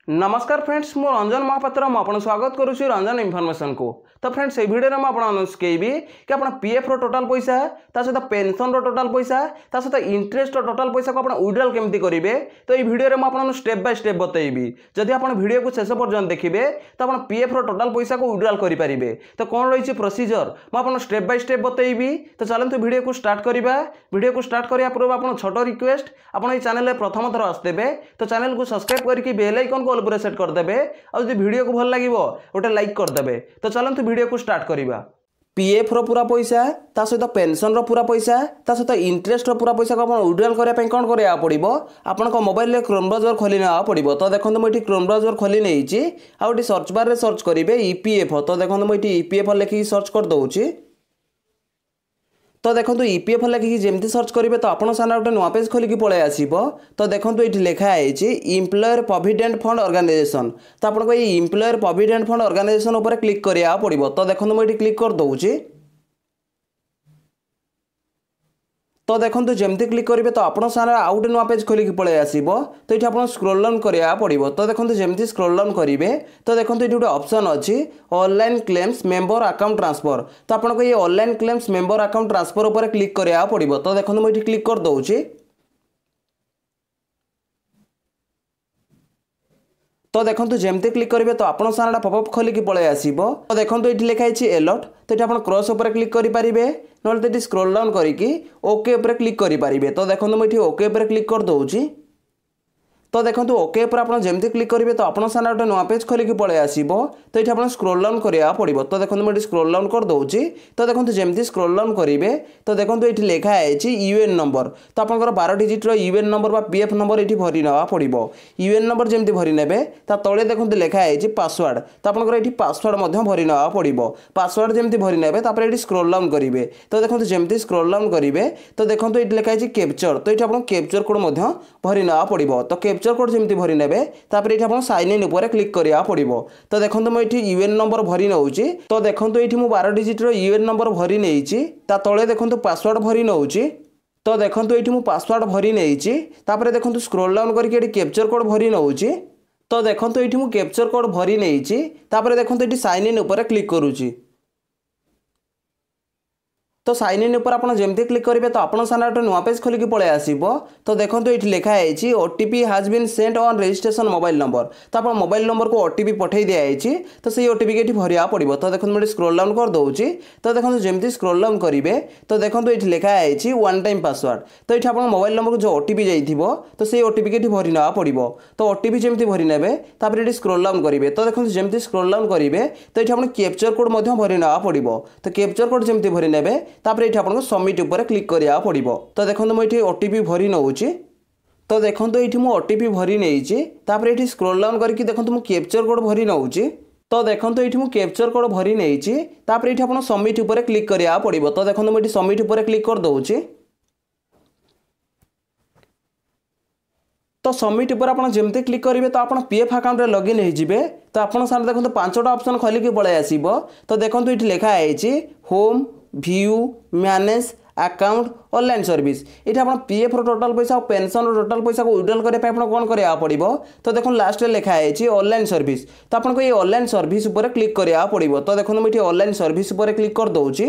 नमस्कार फ्रेंड्स मु रंजन महापात्र मुझे स्वागत करुच्ची रंजन इनफॉरमेशन को। तो फ्रेंड्स ये वीडियो में आपको शिखेबी कि आप पीएफ रो टोटाल पैसा सहित पेंशन रो टोटाल पैसा सहित इंटरेस्ट रो टोटाल पैसा को आप विड्रॉल केमती करेंगे। तो ये वीडियो में आपको स्टेप बाय स्टेप बतईबी। जदि आप वीडियो को शेष पर्यंत देखिए तो आप पीएफ रो टोटाल पैसा को विड्रॉल करेंगे। तो कौन रही प्रोसीजर मुझे स्टेप बाय स्टेप बतईबी। तो चलते वीडियो को स्टार्ट करवा। वीडियो को स्टार्ट करने पूर्व आप छोट रिक्वेस्ट आप चैनल प्रथम थर आसते तो चैनल को सब्सक्राइब करके बेल आइकन को पूरा सेट करदे और जो वीडियो को भल लगे गोटे लाइक करदे। तो चलते वीडियो को स्टार्ट करवा। पीएफ रो पूरा पैसा ता सहित पेंशन रो पूरा पैसा ता सहित इंटरेस्ट रो पूरा पैसा को आप विड्रॉल करने कौन करा पड़ो आपण मोबाइल में क्रोम ब्राउजर खोली ना पड़ो। तो देखो मुझे क्रोम ब्राउजर खोली नहीं आउट सर्च बार में सर्च करेंगे ईपीएफ। तो देखो मुझे ईपीएफ लिखिक सर्च कर दूसरी। तो देखो ईपीएफ लिखिक जमी सर्च करेंगे तो आपन सामने गोटे नुआ पेज खोलिक पलि आसो। तो देखो ये लिखाई इम्प्लॉयर प्रोविडेंट फंड ऑर्गेनाइजेशन। तो आपको ये इम्प्लॉयर प्रोविडेंट फंड ऑर्गेनाइजेशन उपर क्लिक करा पड़ो। तो देखो मुझे क्लिक कर दूसरी। तो देखो जमती क्लिक करेंगे तो आपन सामने आउ गोटे नुआ पेज खोलिक पलि आसो। तो ये आप स्क्रोल डाउन करा पड़ो। तो देखो जमती स्क्रोल डाउन करेंगे तो देखो ये गोटे ऑप्शन अच्छी online claims member account transfer. तो आपको ये online claims member account transfer उपर क्लिक करा पड़ो। तो देखो मुझे क्लिक कर दूसरी। तो देखो जमती क्लिक करेंगे तो आपन सामने पॉपअप खोलिक पलि आसो। तो देखो ये लिखाई एलर्ट। तो ये आप क्रॉस उपर क्लिक करेंगे ना तो स्क्रोल डाउन करके ओके उपर क्लिक करेंगे। तो देखो मुझे ओके उपर क्लिक कर दूसरी। तो देखो ओके पर आप जमती क्लिक करेंगे तो आपन सामने गोटे नुआ पेज खोलिक पलि आसो। तो ये आप स्क्रोल डाउन करा पड़ो। तो देखो मुझे स्क्रोल डाउन कर दूसरी। तो देखो जमती स्क्रोल डाउन करेंगे तो देखो ये लिखाई यूएन नंबर। तो आप 12 डिजिट यूएन नंबर बा पीएफ नंबर ये भरी ना पड़ो। यूएन नंबर जमती भरी ने तले देखो लिखाई पासवर्ड। तो आपको ये पासवर्ड भरी ना पड़ो। पासवर्ड जमती भरी ने ये स्क्रोल डाउन करेंगे। तो देखो जमती स्क्रोल डाउन करेंगे तो देखो ये लिखाई कैप्चर। तो ये आपको कैप्चर कोड भरी ना पड़ो। तो कैप्चर कोड जमती भरी ने ये आप साइन इन उपर क्लिक करा पड़ो। तो देखो मुझे यूएन नंबर भरी नौची। तो देखो ये 12 डिजिट यूएन नंबर भरी नहीं तले देखो पासवर्ड भरी नौची। तो देखो ये पासवर्ड भरी नहीं देखो स्क्रोल डाउन करके कैप्चर कोड भरी नौची। तो देखो ये कैप्चर कोड भरी नहीं देखो ये साइन इन उपर क्लिक करुच्ची। तो साइन इन उपर आप जमती क्लिक करेंगे तो आपन सामने गोटे नुआ पेज खोलिक पलि आसो। तो देखो ये लिखाई OTP has been sent on registration mobile number. तो आप मोबाइल नंबर को ओटीपी पठे दिखाई तो सही ओटीपी के भरिया पड़ो। तो देखो मुझे स्क्रोल डाउन कर दूसरी। तो देखो जमती स्क्रोल डाउन करेंगे तो देखो ये लिखाई वन टाइम पासवर्ड। तो ये आप मोबाइल नंबर को जो ओटीपी जाइए तो सही ओटीपी के भरी ना पड़ो। तो ओटीपी जमती भरी ने ये स्क्रोल डाउन करेंगे। तो देखो जमती स्क्रोल डाउन करेंगे तो ये आप कैप्चर कोड भरी ना पड़ो। तो कैप्चर कोड जमती भरी ने तापर ये आपको सबमिट उपर क्लिक करा पड़ो। तो देखो मुझे ओटीपी भरी नौची। तो देखो ये मुझे ओटीपी भरी नहीं ये स्क्रोल डाउन करके देखो मुझे कैप्चर कोड भरी नौची। तो देखो ये मुझे कैप्चर कोड भरी नहीं ये आप सबमिट उपर क्लिक करा पड़ो। तो देखो मुझे सबमिट उपर क्लिक कर दूसरी। तो सबमिट उपर आप जमती क्लिक करेंगे तो आप पीएफ अकाउंट लॉगिन हो। तो आप सामने देखो 5टा ऑप्शन खोलिक पलि आसो। तो देखो ये लिखाई home view manage account online service. ये आप पीएफ रो टोटाल पैसा और पेंशन रो टोटाल पैसा को विड्रॉल करने कौन करा पड़ो। तो देखो लास्ट में लिखाई ऑनलाइन सर्विस। तो आपको ये ऑनलाइन सर्विस उपर क्लिक करा पड़ो। तो देखो मुझे ऑनलाइन सर्विस उपर क्लिक कर दूसरी।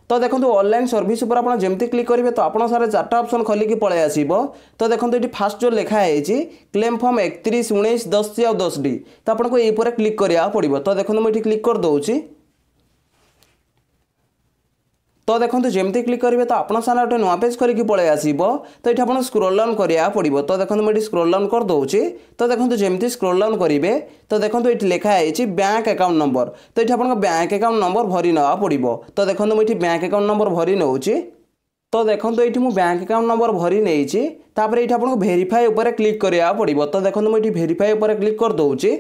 तो देखो ऑनलाइन सर्विस उपर आप जमती क्लिक करेंगे तो आप सारे 4टा ऑप्शन खोलिक पलि आसो। तो देखो ये फास्ट जो लिखाई क्लेम फॉर्म 31 19 10 और 10D। तो आपको ये क्लिक करा पड़ो। तो देखो मुझे क्लिक कर दूसरी। तो देखो जमती क्लिक करेंगे तो आप सामने गोटे नुआ पेज खोलिक पलि आसो। तो ये आप स्क्रोल डाउन करा पड़ो। तो देखो मुझे स्क्रोल डाउन कर दूसरी। तो देखो जमती स्क्रोल डाउन करेंगे तो देखो ये लिखाई बैंक अकाउंट नंबर। तो ये आप बैंक अकाउंट नंबर भरी ना पड़ो। तो देखो मुझे बैंक अकाउंट नंबर भरी नौची। तो देखो ये मुझे बैंक अकाउंट नंबर भरी नहीं ये आपको वेरीफाई उपर क्लिक करा पड़ो। तो देखो मुझे वेरीफाई उपर क्लिक कर दूसरी।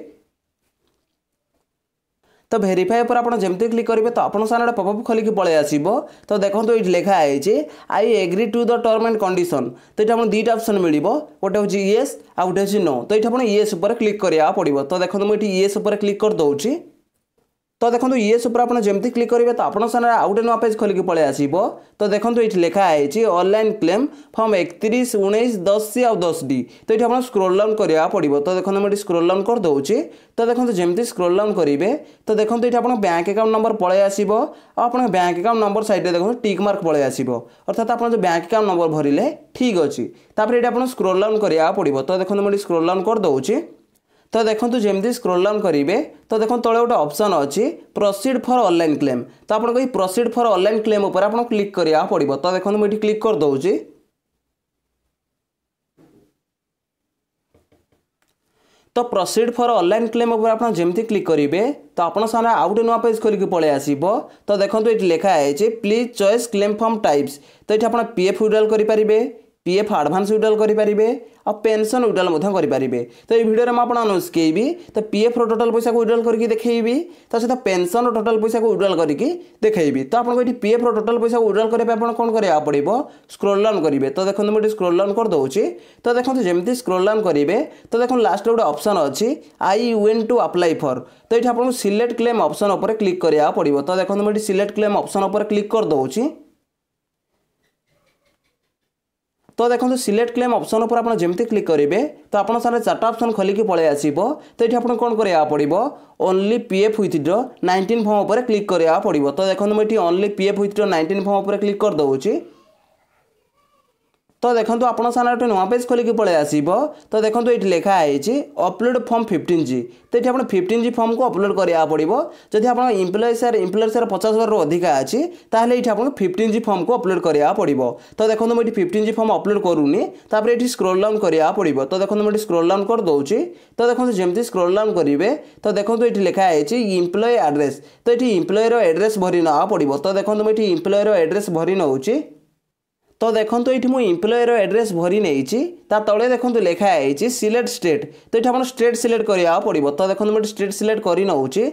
तो वेरीफाई पर आप जमती क्लिक करेंगे तो आप सामने पॉपअप खोलिक पलि आसो। तो देखो ये लिखाई I agree to the term and condition. तो ये आपको 2टा ऑप्शन मिल गोटे हूँ येस आ गोटे हूँ नो। तो ये आप येस उपर क्लिक करा पड़ो। तो देखो मुझे येस उपर क्लिक कर दूसरी। तो देखो येस उपर आपन जेमती क्लिक करेंगे तो आपन सामने आउ गोटे नुआ पेज खोलिक पलि आसिबो। तो देखो ये लिखा है ऑनलाइन क्लेम फॉर्म 31/19/10 आउ 10D। तो ये आप स्क्रोल डाउन करा पड़ो। तो देखो मुझे स्क्रोल डाउन कर दूसरी। तो देखो जमती स्क्रोल डाउन करेंगे तो देखो ये आप बैंक अकाउंट नंबर पलि आसो। आप बैंक अकाउंट नंबर साइड देखो टिक मार्क पलि आसो अर्थात आप जो बैंक अकाउंट नंबर भरिले ठीक अच्छी। तापर ये आप स्क्रोल डाउन करा पड़ो। तो देखो मुझे स्क्रोल डाउन कर दूसरी। तो देखो जमती स्क्रोल डाउन करेंगे तो देखो तले गोटे ऑप्शन अच्छी प्रोसीड फॉर ऑनलाइन क्लेम। तो आपको ये प्रोसीड फॉर ऑनलाइन क्लेम उपर आपको क्लिक करा पड़ो। तो देखो मुझे क्लिक कर दूसरी। तो प्रोसीड फॉर ऑनलाइन क्लेम उपर आप जमती क्लिक करेंगे तो आपन सामने आउ गोटे नुआ पेज खोलिक पलि आसिबो। तो देखो ये लिखा है please choice claim form types. तो ये आप पीएफ विड्रॉल करेंगे, पीएफ एडवांस विड्रॉल करेंगे और पेंशन विड्रॉल करेंगे। तो ये वीडियो में आपको शिखेबी तो पीएफ टोटल पैसा को विड्रॉल करके देखी तो सहित पेंशन टोटल पैसा को विड्रॉल करके देखी। तो आपको ये पीएफ टोटल पैसा को विड्रॉल करने कौन करा पड़ो स्क्रोल डाउन करेंगे। तो देखो मुझे स्क्रोल डाउन कर दूसरी। तो देखो जमती स्क्रोल डाउन करेंगे तो देखो लास्ट गोटे ऑप्शन अच्छी I want to apply for. तो ये आपको सिलेक्ट क्लेम ऑप्शन उपर क्लिक करा पड़ो। तो देखो मुझे सिलेक्ट क्लेम ऑप्शन उपर क्लिक कर दूसरी। तो देखो सिलेक्ट क्लेम ऑप्शन उपर आप जमती क्लिक करेंगे तो आप सामने 4टा ऑप्शन खोलिक पलि आसो। तो ये आपको कौन करा पड़ो ओनली पीएफ विथड्रॉ 19 फॉर्म उपर क्लिक करा पड़ो। तो देखो मुझे ओनली पीएफ विथड्रॉ 19 फॉर्म उपर क्लिक कर दूसरी। तो देखो आप गोटे नुआ पेज खोलिक पलि आसो। तो देखो ये लिखा है अपलोड फॉर्म 15G। तो ये आप 15G फॉर्म को अपलोड करा पड़ो। जदि आप एम्प्लॉय शेयर 50,000 अधिका अच्छी ताहले ये आपको 15G फॉर्म को अपलोड करा पड़ो। तो देखो मुझे 15G फॉर्म अपलोड करूनी तापर ये स्क्रोल डाउन करा पड़ो। तो देखो मुझे स्क्रोल डाउन कर दूसरी। तो देखो जमती स्क्रोल डाउन करेंगे तो देखो ये लिखा है एम्प्लॉय एड्रेस। तो ये एम्प्लॉयर एड्रेस भरी ना पड़ो। तो देखो मुझे एम्प्लॉयर एड्रेस भरी नौची। तो देखो ये मुझे एम्प्लॉयर एड्रेस भरी नहीं तले देखो लिखा है सिलेक्ट स्टेट। तो ये आप स्टेट सिलेक्ट करा पड़ो। तो देखो मुझे स्टेट सिलेक्ट कर नौची।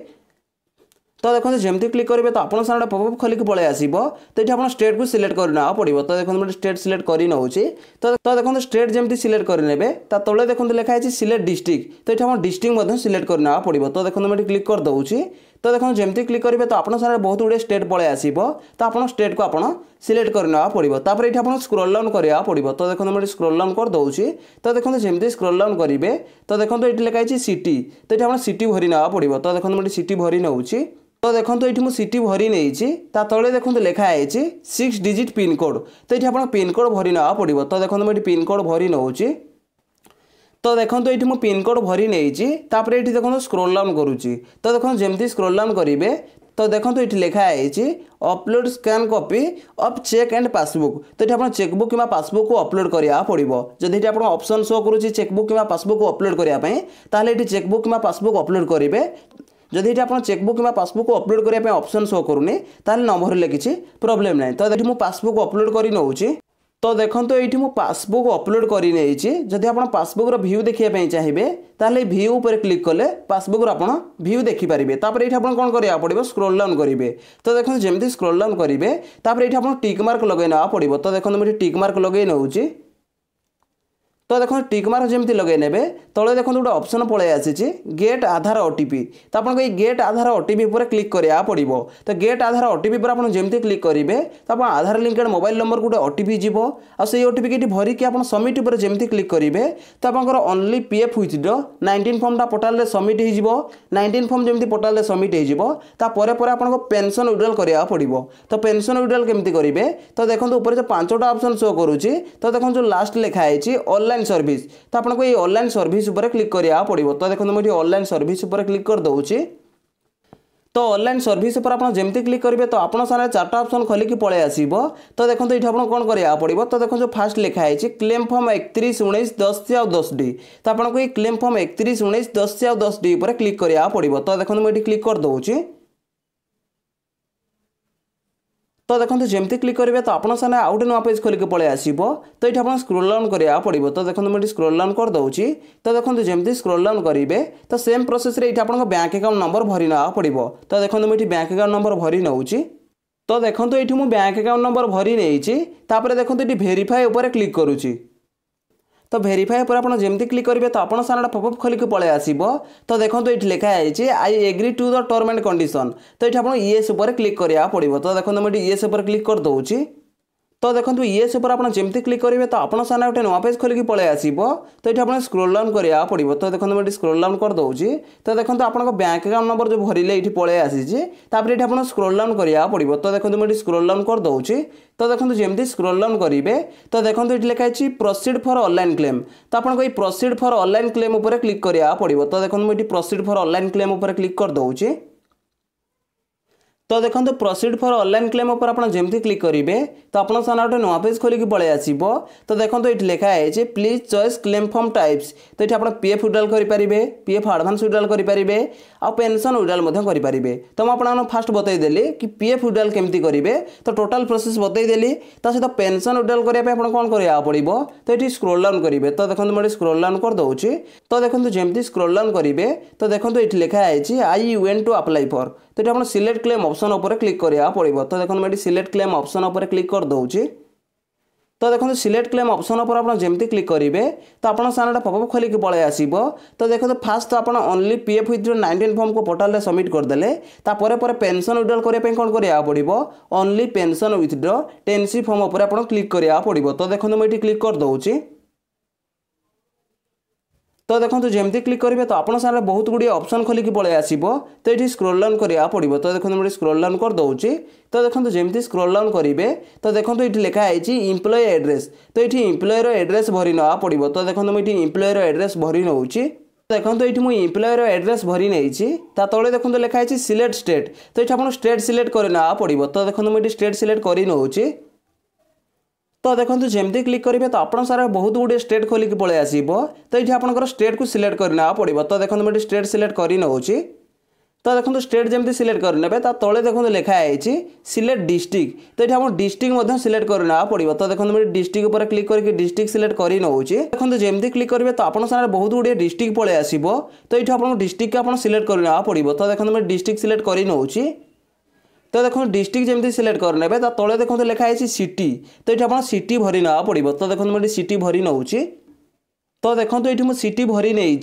तो देखो जमती क्लिक करेंगे तो आप सामने पॉपअप खोलिक पलि आसो। तो ये आप स्टेट को सिलेक्ट करना पड़ो। तो देखो मुझे स्टेट सिलेक्ट कर नौची। तो देखो स्टेट जमती सिलेक्ट करेंगे तले देखो लिखा है सिलेक्ट डिस्ट्रिक्ट। तो ये आप डिस्ट्रिक्ट सिलेक्ट करना पड़ो। तो देखो मुझे क्लिक कर दूसरी। तो देखो जमती क्लिक करेंगे तो आप सामने बहुत गुड़े स्टेट पलि आसो। तो आप स्टेट को आप सिलेक्ट करना पड़ो। तापर ये आप स्क्रोल डाउन करा पड़ो। तो देखो मुझे स्क्रोल डाउन कर दूसरी। तो देखो जमती स्क्रोल डाउन करेंगे तो देखो ये लिखा है सिटी। तो ये आप सिटी भरी ना पड़ो। तो देखो मुझे सिटी भरी नौची। तो देखो ये मुझे सिटी भरी नहीं तले देखो लिखा है 6 डिजिट पिन कोड। तो ये आप पिन कोड भरी ना पड़ो। तो देखो मुझे पिन कोड भरी नौची। तो देखो ये मुझे पिन कोड भरी नहीं तापर ये देखो स्क्रोल डाउन करुच्ची। तो देखो जमती स्क्रोल डाउन करेंगे तो देखो ये लिखा है upload scan copy of cheque and passbook. तो ये आप चेकबुक कि पासबुक को अपलोड करा पड़ो। जब ये आप ऑप्शन शो करुच्ची चेकबुक कि पासबुक को अपलोड करने ताहले चेकबुक कि पासबुक अपलोड करेंगे। जदि ये आप चेकबुक कि पासबुक को अपलोड करने ऑप्शन शो करूनी ताहले नंबर ले किसी प्रॉब्लम नहीं। तो ये पासबुक अपलोड कर नौची। तो देखो ये मुझे पासबुक अपलोड कर नहीं। जदि आप पासबुक भ्यू देखापी चाहिए ताहले भ्यू पर क्लिक कले पासबुक आप भ्यू देखिपारे। तापर ये आप कौन करा पड़ो स्क्रोल डाउन करेंगे। तो देखो जमती स्क्रोल डाउन करेंगे तापर ये आप टिक मार्क लगेना पड़ो। तो देखो मुझे टिक मार्क लगे नौची। तो देखो टिक मार्क जमती लगे ने तले देखो गोटे ऑप्शन पलि आसी गेट आधार ओटीपी। तो आपको ये गेट आधार ओटीपी पर क्लिक करा पड़ो। तो गेट आधार ओटीपी पर आप जमती क्लिक करेंगे तो आप आधार लिंकेड मोबाइल नंबर गोटे ओटीपी जीव आ से ओटीपी की भरिकी आप सबमिट पर जमती क्लिक करेंगे तो आप ओनली पीएफ विथड्रॉ 19 फॉर्मटा पोर्टाल रे सबमिट हो 19 फॉर्म जमती पोर्टाल रे सबमिट हो आपको पेंशन विड्रॉल करा पड़ो। तो पेंशन विड्रॉल केमती करेंगे तो देखो ऊपर जो 5टा ऑप्शन शो करुच्ची। तो देखो जो लास्ट लिखा है ऑनलाइन सर्विस। तो आपको ये ऑनलाइन सर्विस उपर क्लिक करा पड़ो। तो देखो मुझे ऑनलाइन सर्विस उपर क्लिक कर दूसरी। तो ऑनलाइन सर्विस पर आप जमती क्लिक करेंगे तो आप सामने 4टा ऑप्शन खोलिक पलि आसो। तो देखो ये आप कौन करा पड़ो। तो देखो जो फास्ट लिखा है क्लेम फॉर्म 31/19/10 आउ 10D। तो आपको ये क्लेम फॉर्म 31/19/10 आउ 10D पर क्लिक करा पड़ो। तो देखो मुझे क्लिक कर दूसरी। तो देखो जमती क्लिक करेंगे तो आप सामने आउ गोटे नुआ पेज खोलिक पलि आसो। तो ये आप स्क्रोल डाउन करा पड़ो। तो देखो मुझे स्क्रोल डाउन कर दूसरी। तो देखो जमती स्क्रोल डाउन करेंगे तो सेम प्रोसेस रे आप बैंक अकाउंट नंबर भरी ना पड़ो। तो देखो मुझे बैंक अकाउंट नंबर भरी नौची। तो देखो ये मुझे बैंक अकाउंट नंबर भरी नहीं तापर देखो ये वेरीफाई उपर क्लिक करुच्ची। तो भेरीफाए पर आप जमी क्लिक करेंगे तो आप सामने पॉपअप खोलिक पलि आसो। तो देखो ये लिखाई I agree to the term and condition. तो ये आपको येस उपर क्लिक करा पड़ो। तो देखो मुझे येस उपर क्लिक कर दूसरी। तो देखो येस उपर आप जमी क्लिक करेंगे तो आप सामने गोटे नुआ पेज खोलिक पलि आसो। तो ये आपको स्क्रोल डाउन करा पड़ो। तो देखो मुझे स्क्रोल डाउन कर दूसरी। तो देखो आप बैंक अकाउंट नंबर जो भरले ये पलि आसी। ये आप स्क्रोल डाउन करा पड़ो। तो देखो मुझे स्क्रोल डाउन कर दूसरी। तो देखो जमी स्क्रोल डाउन करेंगे तो देखो ये लिखाई प्रोसीड फॉर ऑनलाइन क्लेम। तो आपको ये प्रोसीड फॉर ऑनलाइन क्लेम उपर क्लिक करा पड़ो। तो देखो मुझे प्रोसीड फॉर ऑनलाइन क्लेम उपर क्लिक कर दूसरी। तो देखो प्रोसीड फॉर ऑनलाइन क्लेम उपर आप जमी क्लिक करेंगे तो आप सामने गोटे नुआ पेज खोलिक पलि आसो। तो देखो ये लिखाई please choice claim form types. तो ये आप पीएफ विड्रॉल करेंगे, पीएफ एडवांस विड्रॉल करेंगे और पेंशन विड्रॉल करेंगे। तो मुझे फास्ट बतईदेली कि पीएफ विड्रॉल केमती करेंगे। तो टोटाल प्रोसेस बतईदेली। तो सहित पेंशन विड्रॉल करने कौन करा पड़ो। तो ये स्क्रोल डाउन करेंगे। तो देखो मुझे स्क्रोल डाउन कर दूसरी। तो देखो जमी स्क्रोल डाउन करेंगे तो देखो ये लिखाई आई यूएन टू अप्लाई फॉर। तो ये आप सिलेक्ट क्लेम ऑप्शन उपर क्लिक करा पड़ो। तो देखो मुझे सिलेक्ट क्लेम ऑप्शन उपर क्लिक कर दूसरी। तो देखो सिलेक्ट क्लेम ऑप्शन उपर आप जमी क्लिक करेंगे तो आप सामने पॉपअप खोलिक पलि आसो। तो देखो फास्ट तो आप ओनली पीएफ विथड्रॉ 19 फॉर्म को पोर्टाल सबमिट करदे। तापर पेंशन विड्रॉल करने कौन करा पड़ो only pension withdraw 10C form उपर आप क्लिक करा पड़ो। तो देखो मुझे क्लिक कर दूसरी। तो देखो जमी क्लिक करेंगे तो आप सामने बहुत गुड़िया ऑप्शन खोलिक पलि आसो। तो ये स्क्रोल डाउन करा पड़ो। तो देखो मुझे स्क्रोल डाउन कर दूसरी। तो देखो जमी स्क्रोल डाउन करेंगे तो देखो ये लिखाई इम्प्लॉय एड्रेस। तो ये इम्प्लॉयर एड्रेस भरी ना पड़ो। तो देखो मुझे इम्प्लॉयर एड्रेस भरी नौ। देखो ये मुझे इम्प्लॉयर एड्रेस भरी नहीं तले देखो लिखाई सिलेक्ट स्टेट। तो ये आप स्टेट सिलेक्ट करना पड़ो। तो देखो मुझे स्टेट सिलेक्ट कर नौ। तो देखो जमी क्लिक करेंगे तो आप सारा बहुत गुड़े स्टेट खोलिक पलि आसो। तो ये आपंकर स्टेट को सिलेक्ट करना पड़ो। तो देखो मुझे स्टेट सिलेक्ट कर नौ। तो देखो स्टेट जमी सिलेक्ट करने तले देखो लिखाई सिलेक्ट डिस्ट्रिक्ट। तो ये आप डिस्ट्रिक्ट सिलेक्ट करना पड़ो। तो देखो मुझे डिस्ट्रिक्ट उपर क्लिक करके डिस्ट्रिक्ट सिलेक्ट कर नौ। देखो जमी क्लिक करेंगे तो आप सामने बहुत गुड़े डिस्ट्रिक्ट पलि आसो। तो ये आप डिस्ट्रिक्ट आप सिलेक्ट करना पड़ो। तो देखो मुझे डिस्ट्रिक्ट सिलेक्ट कर नौ। तो देखो डिस्ट्रिक्ट जमी सिलेक्ट करने तले देखो लिखाई सिटी। तो ये आप सिटी भरी ना पड़ो। तो देखो मुझे सिटी भरी नौ। तो देखो ये मुझे सिटी भरी नहीं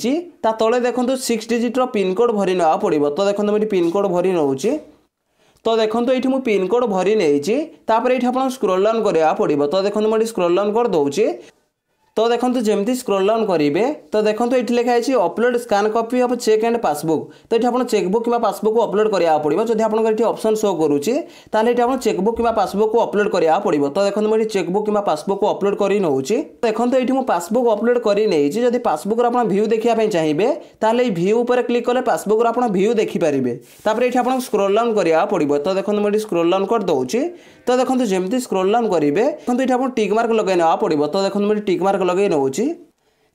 तले देखो 6 डिजिट पिन कोड भरी ना पड़ो। तो देखो मुझे पिन कोड भरी नौ। तो देखो ये मुझे पिन कोड भरी नहीं ये आप स्क्रोल डाउन करा पड़ो। तो देखो मुझे स्क्रोल डाउन कर दूसरी। तो देखो जमी स्क्रोल डाउन करेंगे तो देखो ये लिखाई upload scan copy of cheque and passbook. तो ये आप चेकबुक कि पासबुक को अपलोड करा पड़ो। जब आप ऑप्शन शो करुच्ची ताले ये आप चेकबुक कि पासबुक को अपलोड करा पड़ो। तो देखो मुझे चेकबुक कि पासबुक को अपलोड कर नौ। देखो ये मुझे पासबुक अपलोड कर नहीं जब पासबुक आप भ्यू देखा चाहिए ताले भ्यू उपर क्लिक कले पासबुक आप भ्यू देखिपारे। ये आप स्क्रोल डाउन करा पड़ो। तो देखो मुझे स्क्रोल डाउन कर दूसरी। तो देखो जमी स्क्रोल डाउन करेंगे देखो ये आप टिक मार्क लगे ना पड़ो। तो देखो मुझे टिक मार्क लगे नौ।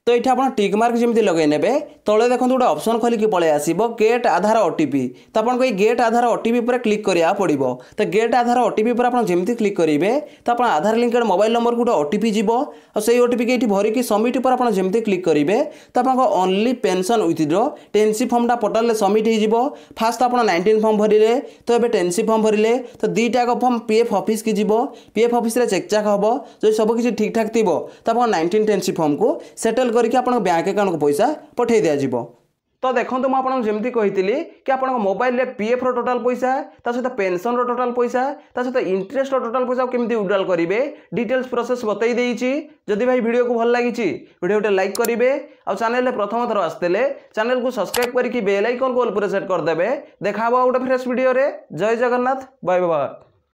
तो ये आप टिक मार्क जमी लगे ने तले देखो गोटे ऑप्शन खोलिक पलि आसो गेट आधार ओटीपी। तो आपको ये गेट आधार ओटीपी पर क्लिक करा पड़ो। तो गेट आधार ओटीपी पर आप जमी क्लिक करेंगे तो आप आधार लिंकेड मोबाइल नंबर गोटे ओटीपी जीव और से ओटीपी ये भरिकी सबमिट पर आप जमी क्लिक करेंगे तो आप ओनली पेंशन विथड्रॉ 10C फॉर्मटा पोर्टाल सबमिट हो। फास्ट आप 19 फॉर्म भरिले तो ये 10C फॉर्म भरिले तो दुईटा फॉर्म पीएफ ऑफिस की जीव। पीएफ ऑफिस रे चेक चाक हम जो सब किसी ठीक ठाक थी तो आप 19 10C फॉर्म को सेटल करके आप बैंक अकाउंट को पैसा पठे दिया जिवो। तो देखो मुझे आपको जमी कही कि आप मोबाइल रे पीएफ रो टोटाल पैसा सहित पेंशन रो टोटाल पैसा सहित इंटरेस्ट रो टोटाल पैसा केमती विड्रॉल करेंगे डिटेल्स प्रोसेस बतई देइछि। जदि भाई वीडियो को भल लगी वीडियो गोटे लाइक करेंगे और चैनल प्रथम थर आसते चैनल को सब्सक्राइब करके बेल आइकन को ऑल पर सेट करदे। देखा गोटे फ्रेश वीडियो रे। जय जगन्नाथ। Bye bye.